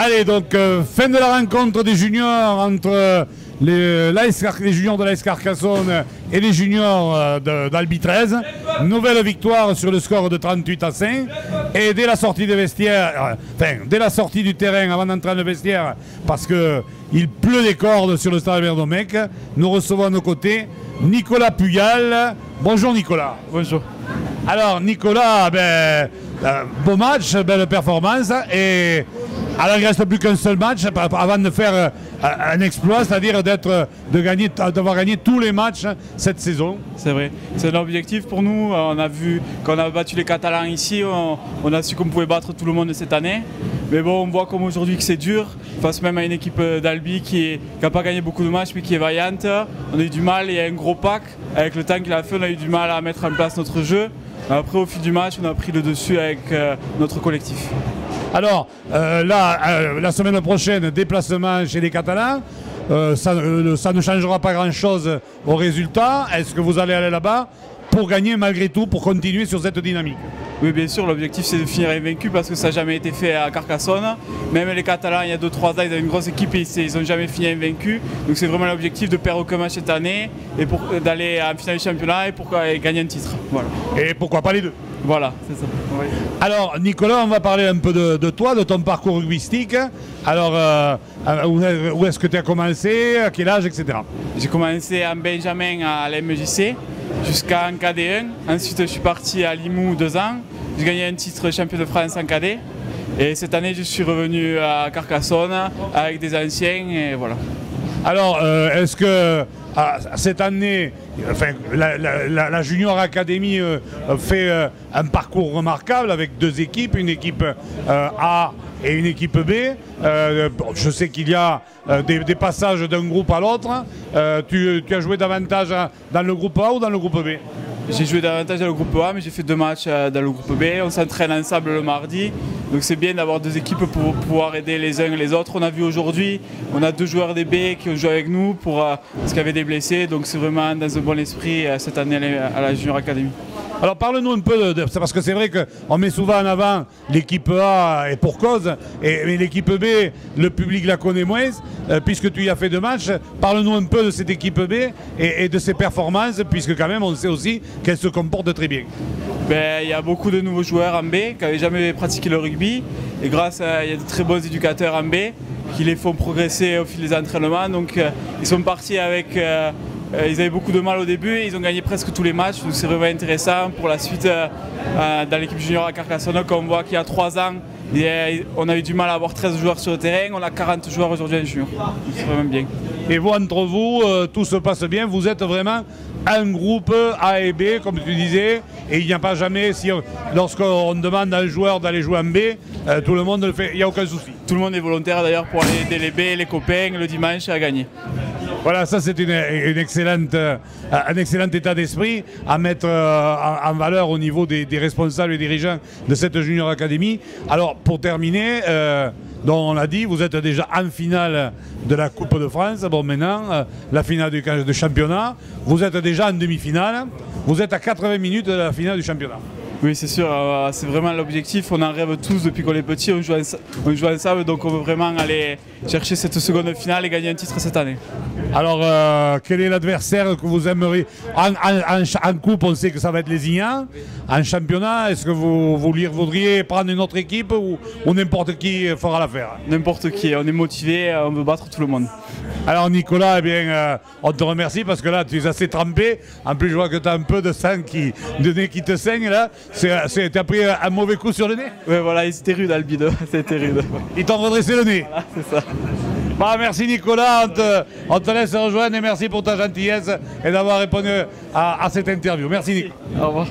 Allez, donc fin de la rencontre des juniors entre les juniors de l'AS Carcassonne et les juniors d'Albi 13. Nouvelle victoire sur le score de 38-5. Et dès la sortie des vestiaires, dès la sortie du terrain avant d'entrer dans le vestiaire, parce qu'il pleut des cordes sur le stade Verdomec, nous recevons à nos côtés Nicolas Puyal. Bonjour Nicolas. Bonjour. Alors Nicolas, beau match, belle performance, et alors il ne reste plus qu'un seul match avant de faire un exploit, c'est-à-dire d'avoir gagné tous les matchs cette saison. C'est vrai, c'est l'objectif pour nous. On a vu qu'on a battu les Catalans ici, on a su qu'on pouvait battre tout le monde cette année. Mais bon, on voit comme aujourd'hui que c'est dur, face même à une équipe d'Albi qui n'a pas gagné beaucoup de matchs mais qui est vaillante. On a eu du mal, il y a un gros pack. Avec le temps qu'il a fait, on a eu du mal à mettre en place notre jeu. Après, au fil du match, on a pris le dessus avec notre collectif. Alors, la semaine prochaine, déplacement chez les Catalans. Ça ne changera pas grand-chose au résultat. Est-ce que vous allez aller là-bas pour gagner malgré tout, pour continuer sur cette dynamique? Oui, bien sûr, l'objectif c'est de finir invaincu parce que ça n'a jamais été fait à Carcassonne. Même les Catalans, il y a 2-3 ans, ils avaient une grosse équipe et ils n'ont jamais fini invaincus. Donc c'est vraiment l'objectif de perdre aucun match cette année et d'aller en finale du championnat et gagner un titre. Voilà. Et pourquoi pas les deux? Voilà, c'est ça. Oui. Alors Nicolas, on va parler un peu de toi, de ton parcours rugbystique. Alors, où est-ce que tu as commencé, à quel âge, etc. J'ai commencé en Benjamin à l'MJC jusqu'en KD1. Ensuite, je suis parti à Limoux 2 ans. J'ai gagné un titre champion de France en KD. Et cette année, je suis revenu à Carcassonne avec des anciens et voilà. Alors, est-ce que cette année, la Junior Academy fait un parcours remarquable avec 2 équipes, une équipe A et une équipe B. Je sais qu'il y a des passages d'un groupe à l'autre. Tu as joué davantage dans le groupe A ou dans le groupe B? J'ai joué davantage dans le groupe A, mais j'ai fait 2 matchs dans le groupe B. On s'entraîne ensemble le mardi, donc c'est bien d'avoir 2 équipes pour pouvoir aider les uns et les autres. On a vu aujourd'hui, on a 2 joueurs des B qui ont joué avec nous parce qu'il y avait des blessés, donc c'est vraiment dans un bon esprit cette année à la Junior Academy. Alors parle-nous un peu parce que c'est vrai qu'on met souvent en avant l'équipe A et pour cause, mais l'équipe B, le public la connaît moins, puisque tu y as fait 2 matchs. Parle-nous un peu de cette équipe B et de ses performances, puisque quand même on sait aussi qu'elle se comporte très bien. Il y a beaucoup de nouveaux joueurs en B qui n'avaient jamais pratiqué le rugby, et grâce à il y a de très bons éducateurs en B qui les font progresser au fil des entraînements. Donc ils sont partis avec... ils avaient beaucoup de mal au début et ils ont gagné presque tous les matchs, donc c'est vraiment intéressant pour la suite dans l'équipe junior à Carcassonne. Comme on voit qu'il y a 3 ans, on a eu du mal à avoir 13 joueurs sur le terrain, on a 40 joueurs aujourd'hui en junior, c'est vraiment bien. Et vous, entre vous, tout se passe bien, vous êtes vraiment un groupe A et B, comme tu disais, et il n'y a pas jamais, lorsqu'on demande à un joueur d'aller jouer en B, tout le monde le fait, il n'y a aucun souci. Tout le monde est volontaire d'ailleurs pour aller aider les B, les copains, le dimanche à gagner. Voilà, ça c'est un excellent état d'esprit à mettre en valeur au niveau des responsables et dirigeants de cette Junior Academy. Alors pour terminer, dont on l'a dit, vous êtes déjà en finale de la Coupe de France. Bon, maintenant, la finale du championnat, vous êtes déjà en demi-finale, vous êtes à 80 minutes de la finale du championnat. Oui, c'est sûr, c'est vraiment l'objectif. On en rêve tous depuis qu'on est petit, on joue ensemble, donc on veut vraiment aller chercher cette seconde finale et gagner un titre cette année. Alors, quel est l'adversaire que vous aimeriez en coupe, on sait que ça va être les Ignans. En championnat, est-ce que vous voudriez prendre une autre équipe ou n'importe qui fera l'affaire? N'importe qui, on est motivé, on veut battre tout le monde. Alors Nicolas, eh bien, on te remercie parce que là tu es assez trempé. En plus je vois que tu as un peu de sang de nez qui te saigne là. Tu as pris un mauvais coup sur le nez? Oui voilà, c'était rude Albi 2, c'était rude. Ils t'ont redressé le nez? Voilà, c'est ça. Bah, merci Nicolas, on te laisse rejoindre et merci pour ta gentillesse et d'avoir répondu à cette interview. Merci Nicolas. Au revoir.